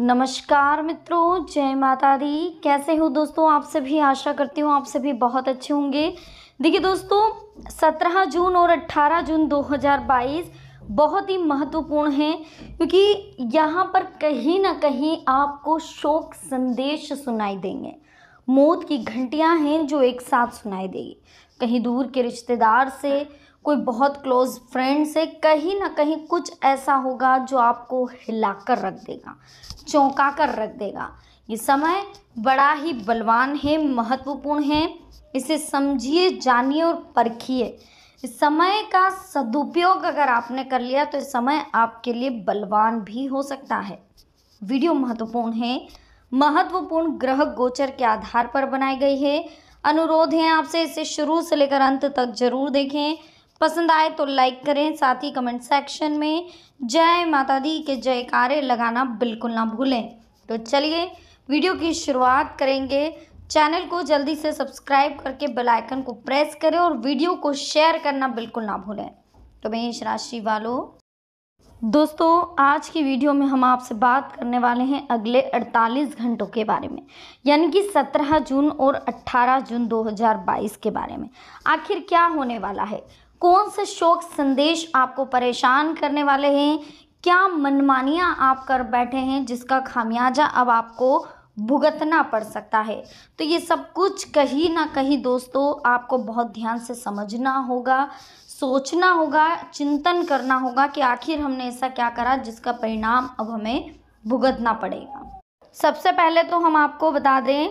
नमस्कार मित्रों, जय माता दी। कैसे हो दोस्तों? आप सभी, आशा करती हूँ आप सभी बहुत अच्छे होंगे। देखिए दोस्तों, 17 जून और 18 जून 2022 बहुत ही महत्वपूर्ण है, क्योंकि यहाँ पर कहीं ना कहीं आपको शोक संदेश सुनाई देंगे। मौत की घंटियाँ हैं जो एक साथ सुनाई देगी। कहीं दूर के रिश्तेदार से, कोई बहुत क्लोज फ्रेंड से, कहीं ना कहीं कुछ ऐसा होगा जो आपको हिलाकर रख देगा, चौंका कर रख देगा। ये समय बड़ा ही बलवान है, महत्वपूर्ण है। इसे समझिए, जानिए और परखिए। इस समय का सदुपयोग अगर आपने कर लिया तो इस समय आपके लिए बलवान भी हो सकता है। वीडियो महत्वपूर्ण है, महत्वपूर्ण ग्रह गोचर के आधार पर बनाई गई है। अनुरोध है आपसे, इसे शुरू से लेकर अंत तक जरूर देखें। पसंद आए तो लाइक करें, साथ ही कमेंट सेक्शन में जय माता दी के जयकारे लगाना बिल्कुल ना भूलें। तो चलिए वीडियो की शुरुआत करेंगे। चैनल को जल्दी से सब्सक्राइब करके बेल आइकन को प्रेस करें और वीडियो को शेयर करना बिल्कुल ना भूलें। तो मेष राशि वालों, दोस्तों आज की वीडियो में हम आपसे बात करने वाले हैं अगले 48 घंटों के बारे में, यानी कि 17 जून और 18 जून 2022 के बारे में। आखिर क्या होने वाला है? कौन से शोक संदेश आपको परेशान करने वाले हैं? क्या मनमानियां आप कर बैठे हैं जिसका खामियाजा अब आपको भुगतना पड़ सकता है? तो ये सब कुछ कहीं ना कहीं दोस्तों आपको बहुत ध्यान से समझना होगा, सोचना होगा, चिंतन करना होगा कि आखिर हमने ऐसा क्या करा जिसका परिणाम अब हमें भुगतना पड़ेगा। सबसे पहले तो हम आपको बता दें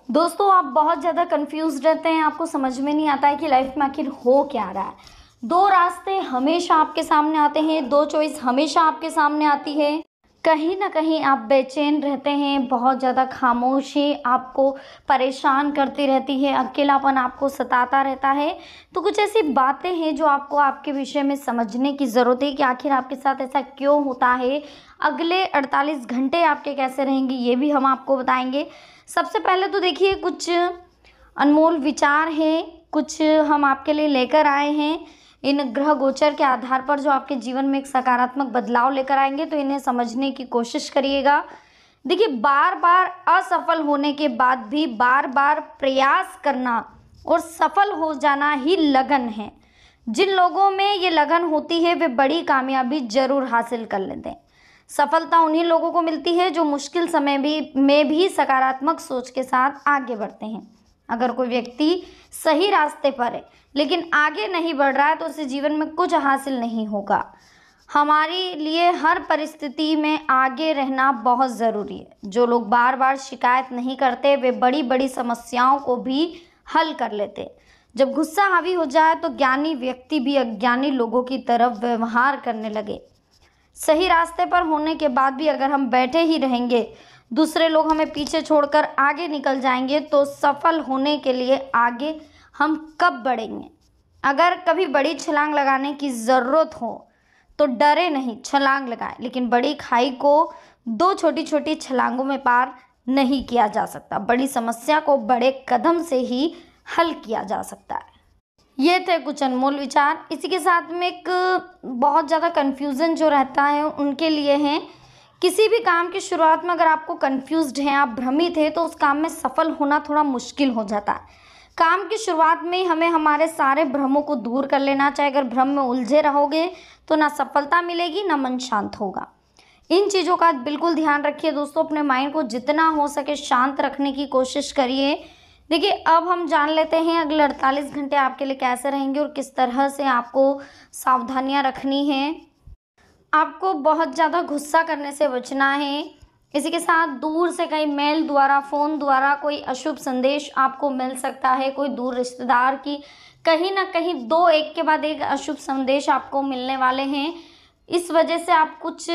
दोस्तों, आप बहुत ज़्यादा कंफ्यूज रहते हैं, आपको समझ में नहीं आता है कि लाइफ में आखिर हो क्या रहा है। दो रास्ते हमेशा आपके सामने आते हैं, दो चॉइस हमेशा आपके सामने आती है। कहीं ना कहीं आप बेचैन रहते हैं, बहुत ज़्यादा खामोशी आपको परेशान करती रहती है, अकेलापन आपको सताता रहता है। तो कुछ ऐसी बातें हैं जो आपको आपके विषय में समझने की ज़रूरत है कि आखिर आपके साथ ऐसा क्यों होता है। अगले 48 घंटे आपके कैसे रहेंगे ये भी हम आपको बताएंगे। सबसे पहले तो देखिए, कुछ अनमोल विचार हैं, कुछ हम आपके लिए लेकर आए हैं इन ग्रह गोचर के आधार पर, जो आपके जीवन में एक सकारात्मक बदलाव लेकर आएंगे। तो इन्हें समझने की कोशिश करिएगा। देखिए, बार बार असफल होने के बाद भी बार बार प्रयास करना और सफल हो जाना ही लगन है। जिन लोगों में ये लगन होती है वे बड़ी कामयाबी जरूर हासिल कर लेते हैं। सफलता उन्हीं लोगों को मिलती है जो मुश्किल समय में भी सकारात्मक सोच के साथ आगे बढ़ते हैं। अगर कोई व्यक्ति सही रास्ते पर है लेकिन आगे नहीं बढ़ रहा है तो उसे जीवन में कुछ हासिल नहीं होगा। हमारे लिए हर परिस्थिति में आगे रहना बहुत ज़रूरी है। जो लोग बार बार शिकायत नहीं करते वे बड़ी बड़ी समस्याओं को भी हल कर लेते। जब गुस्सा हावी हो जाए तो ज्ञानी व्यक्ति भी अज्ञानी लोगों की तरफ व्यवहार करने लगे। सही रास्ते पर होने के बाद भी अगर हम बैठे ही रहेंगे, दूसरे लोग हमें पीछे छोड़कर आगे निकल जाएंगे, तो सफल होने के लिए आगे हम कब बढ़ेंगे? अगर कभी बड़ी छलांग लगाने की ज़रूरत हो तो डरे नहीं, छलांग लगाएं। लेकिन बड़ी खाई को दो छोटी छोटी छलांगों में पार नहीं किया जा सकता। बड़ी समस्या को बड़े कदम से ही हल किया जा सकता है। ये थे कुछ अनमोल विचार। इसी के साथ में एक बहुत ज़्यादा कन्फ्यूज़न जो रहता है उनके लिए है। किसी भी काम की शुरुआत में अगर आपको कन्फ्यूज्ड हैं, आप भ्रमित हैं, तो उस काम में सफल होना थोड़ा मुश्किल हो जाता है। काम की शुरुआत में हमें हमारे सारे भ्रमों को दूर कर लेना चाहिए। अगर भ्रम में उलझे रहोगे तो ना सफलता मिलेगी, ना मन शांत होगा। इन चीज़ों का बिल्कुल ध्यान रखिए दोस्तों। अपने माइंड को जितना हो सके शांत रखने की कोशिश करिए। देखिए, अब हम जान लेते हैं अगले 48 घंटे आपके लिए कैसे रहेंगे और किस तरह से आपको सावधानियां रखनी है। आपको बहुत ज़्यादा गुस्सा करने से बचना है। इसी के साथ दूर से कहीं मेल द्वारा, फ़ोन द्वारा कोई अशुभ संदेश आपको मिल सकता है। कोई दूर रिश्तेदार की कहीं ना कहीं दो एक के बाद एक अशुभ संदेश आपको मिलने वाले हैं। इस वजह से आप कुछ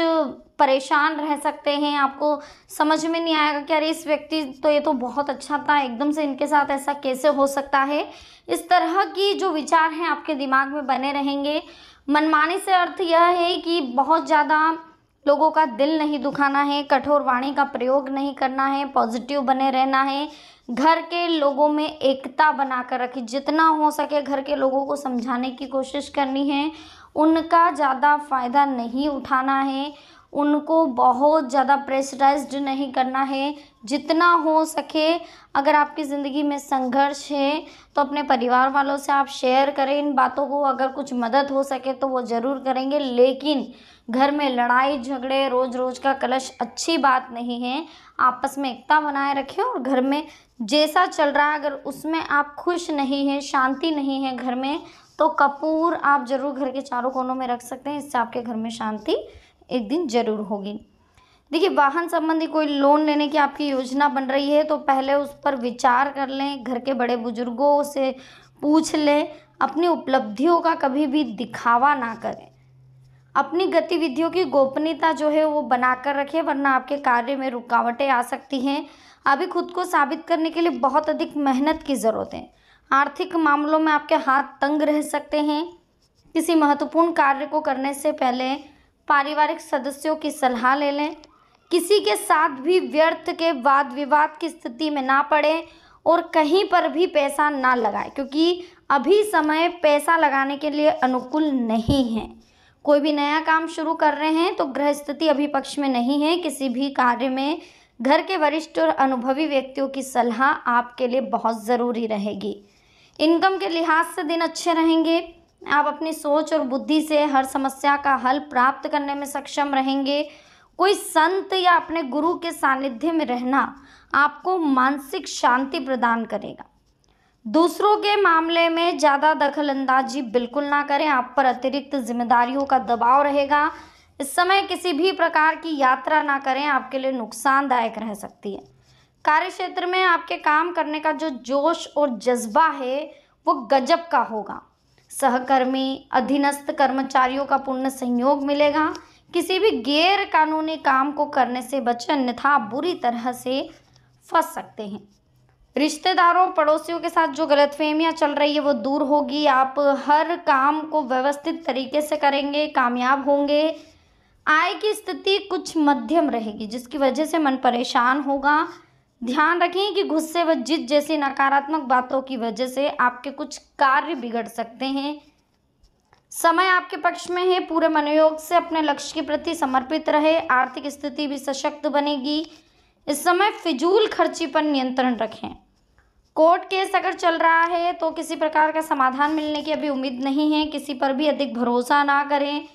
परेशान रह सकते हैं। आपको समझ में नहीं आएगा कि अरे इस व्यक्ति तो, ये तो बहुत अच्छा था, एकदम से इनके साथ ऐसा कैसे हो सकता है। इस तरह की जो विचार हैं आपके दिमाग में बने रहेंगे। मनमानी से अर्थ यह है कि बहुत ज़्यादा लोगों का दिल नहीं दुखाना है, कठोर वाणी का प्रयोग नहीं करना है, पॉजिटिव बने रहना है। घर के लोगों में एकता बनाकर रखिए। जितना हो सके घर के लोगों को समझाने की कोशिश करनी है। उनका ज़्यादा फ़ायदा नहीं उठाना है। उनको बहुत ज़्यादा प्रेशराइज्ड नहीं करना है। जितना हो सके अगर आपकी ज़िंदगी में संघर्ष है तो अपने परिवार वालों से आप शेयर करें इन बातों को। अगर कुछ मदद हो सके तो वो ज़रूर करेंगे, लेकिन घर में लड़ाई झगड़े रोज़ रोज़ का कलश अच्छी बात नहीं है। आपस में एकता बनाए रखें और घर में जैसा चल रहा है अगर उसमें आप खुश नहीं हैं, शांति नहीं है घर में, तो कपूर आप ज़रूर घर के चारों कोनों में रख सकते हैं। इससे आपके घर में शांति एक दिन ज़रूर होगी। देखिए, वाहन संबंधी कोई लोन लेने की आपकी योजना बन रही है तो पहले उस पर विचार कर लें, घर के बड़े बुजुर्गों से पूछ लें। अपनी उपलब्धियों का कभी भी दिखावा ना करें। अपनी गतिविधियों की गोपनीयता जो है वो बनाकर रखें, वरना आपके कार्य में रुकावटें आ सकती हैं। अभी खुद को साबित करने के लिए बहुत अधिक मेहनत की ज़रूरत है। आर्थिक मामलों में आपके हाथ तंग रह सकते हैं। किसी महत्वपूर्ण कार्य को करने से पहले पारिवारिक सदस्यों की सलाह ले लें। किसी के साथ भी व्यर्थ के वाद विवाद की स्थिति में ना पड़े और कहीं पर भी पैसा ना लगाएं, क्योंकि अभी समय पैसा लगाने के लिए अनुकूल नहीं है। कोई भी नया काम शुरू कर रहे हैं तो ग्रह स्थिति अभी पक्ष में नहीं है। किसी भी कार्य में घर के वरिष्ठ और अनुभवी व्यक्तियों की सलाह आपके लिए बहुत ज़रूरी रहेगी। इनकम के लिहाज से दिन अच्छे रहेंगे। आप अपनी सोच और बुद्धि से हर समस्या का हल प्राप्त करने में सक्षम रहेंगे। कोई संत या अपने गुरु के सानिध्य में रहना आपको मानसिक शांति प्रदान करेगा। दूसरों के मामले में ज़्यादा दखलंदाजी बिल्कुल ना करें। आप पर अतिरिक्त जिम्मेदारियों का दबाव रहेगा। इस समय किसी भी प्रकार की यात्रा ना करें, आपके लिए नुकसानदायक रह सकती है। कार्य क्षेत्र में आपके काम करने का जो जोश और जज्बा है वो गजब का होगा। सहकर्मी अधीनस्थ कर्मचारियों का पूर्ण सहयोग मिलेगा। किसी भी गैर कानूनी काम को करने से बचें, अन्यथा आप बुरी तरह से फंस सकते हैं। रिश्तेदारों पड़ोसियों के साथ जो गलतफहमियां चल रही है वो दूर होगी। आप हर काम को व्यवस्थित तरीके से करेंगे, कामयाब होंगे। आय की स्थिति कुछ मध्यम रहेगी, जिसकी वजह से मन परेशान होगा। ध्यान रखें कि गुस्से व जिद जैसी नकारात्मक बातों की वजह से आपके कुछ कार्य बिगड़ सकते हैं। समय आपके पक्ष में है। पूरे मनोयोग से अपने लक्ष्य के प्रति समर्पित रहे। आर्थिक स्थिति भी सशक्त बनेगी। इस समय फिजूल खर्ची पर नियंत्रण रखें। कोर्ट केस अगर चल रहा है तो किसी प्रकार का समाधान मिलने की अभी उम्मीद नहीं है। किसी पर भी अधिक भरोसा ना करें।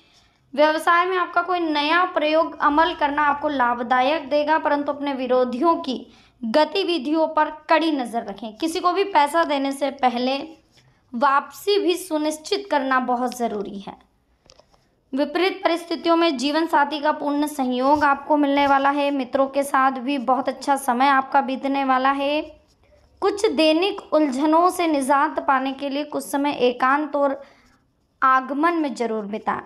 व्यवसाय में आपका कोई नया प्रयोग अमल करना आपको लाभदायक देगा, परंतु अपने विरोधियों की गतिविधियों पर कड़ी नज़र रखें। किसी को भी पैसा देने से पहले वापसी भी सुनिश्चित करना बहुत ज़रूरी है। विपरीत परिस्थितियों में जीवन साथी का पूर्ण सहयोग आपको मिलने वाला है। मित्रों के साथ भी बहुत अच्छा समय आपका बीतने वाला है। कुछ दैनिक उलझनों से निजात पाने के लिए कुछ समय एकांत और आगमन में जरूर बिताएं।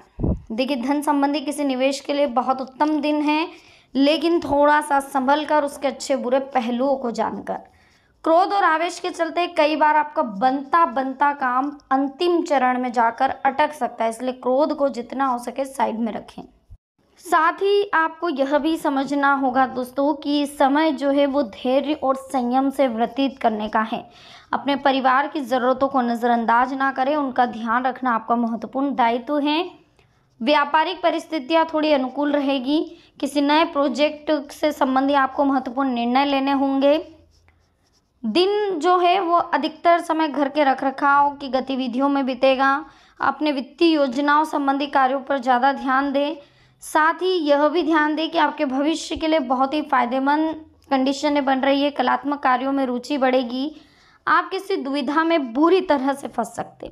देखिए, धन संबंधी किसी निवेश के लिए बहुत उत्तम दिन है, लेकिन थोड़ा सा संभल कर उसके अच्छे बुरे पहलुओं को जानकर। क्रोध और आवेश के चलते कई बार आपका बनता काम अंतिम चरण में जाकर अटक सकता है, इसलिए क्रोध को जितना हो सके साइड में रखें। साथ ही आपको यह भी समझना होगा दोस्तों कि समय जो है वो धैर्य और संयम से व्यतीत करने का है। अपने परिवार की ज़रूरतों को नज़रअंदाज ना करें, उनका ध्यान रखना आपका महत्वपूर्ण दायित्व है। व्यापारिक परिस्थितियां थोड़ी अनुकूल रहेगी। किसी नए प्रोजेक्ट से संबंधी आपको महत्वपूर्ण निर्णय लेने होंगे। दिन जो है वो अधिकतर समय घर के रखरखाव की गतिविधियों में बीतेगा। अपने वित्तीय योजनाओं संबंधी कार्यों पर ज़्यादा ध्यान दें। साथ ही यह भी ध्यान दें कि आपके भविष्य के लिए बहुत ही फायदेमंद कंडीशनें बन रही है। कलात्मक कार्यों में रुचि बढ़ेगी। आप किसी दुविधा में बुरी तरह से फंस सकते,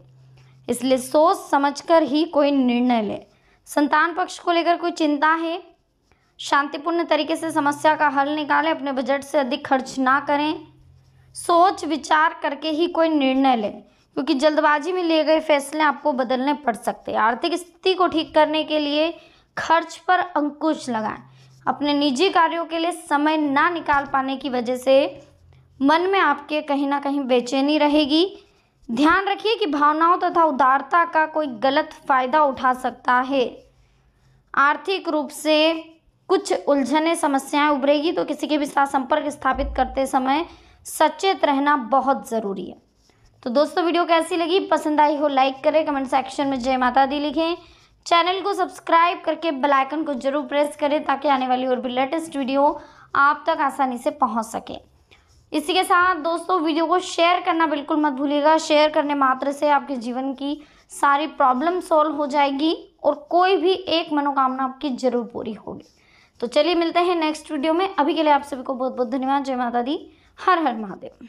इसलिए सोच समझकर ही कोई निर्णय लें। संतान पक्ष को लेकर कोई चिंता है, शांतिपूर्ण तरीके से समस्या का हल निकालें। अपने बजट से अधिक खर्च ना करें। सोच विचार करके ही कोई निर्णय लें, क्योंकि जल्दबाजी में लिए गए फैसले आपको बदलने पड़ सकते हैं। आर्थिक स्थिति को ठीक करने के लिए खर्च पर अंकुश लगाएं। अपने निजी कार्यों के लिए समय ना निकाल पाने की वजह से मन में आपके कहीं ना कहीं बेचैनी रहेगी। ध्यान रखिए कि भावनाओं तथा उदारता का कोई गलत फायदा उठा सकता है। आर्थिक रूप से कुछ उलझने समस्याएं उभरेगी, तो किसी के भी साथ संपर्क स्थापित करते समय सचेत रहना बहुत ज़रूरी है। तो दोस्तों, वीडियो कैसी लगी, पसंद आई हो लाइक करें, कमेंट सेक्शन में जय माता दी लिखें। चैनल को सब्सक्राइब करके बेल आइकन को जरूर प्रेस करें ताकि आने वाली और भी लेटेस्ट वीडियो आप तक आसानी से पहुंच सके। इसी के साथ दोस्तों वीडियो को शेयर करना बिल्कुल मत भूलिएगा। शेयर करने मात्र से आपके जीवन की सारी प्रॉब्लम सॉल्व हो जाएगी और कोई भी एक मनोकामना आपकी जरूर पूरी होगी। तो चलिए मिलते हैं नेक्स्ट वीडियो में। अभी के लिए आप सभी को बहुत बहुत धन्यवाद। जय माता दी। हर हर महादेव।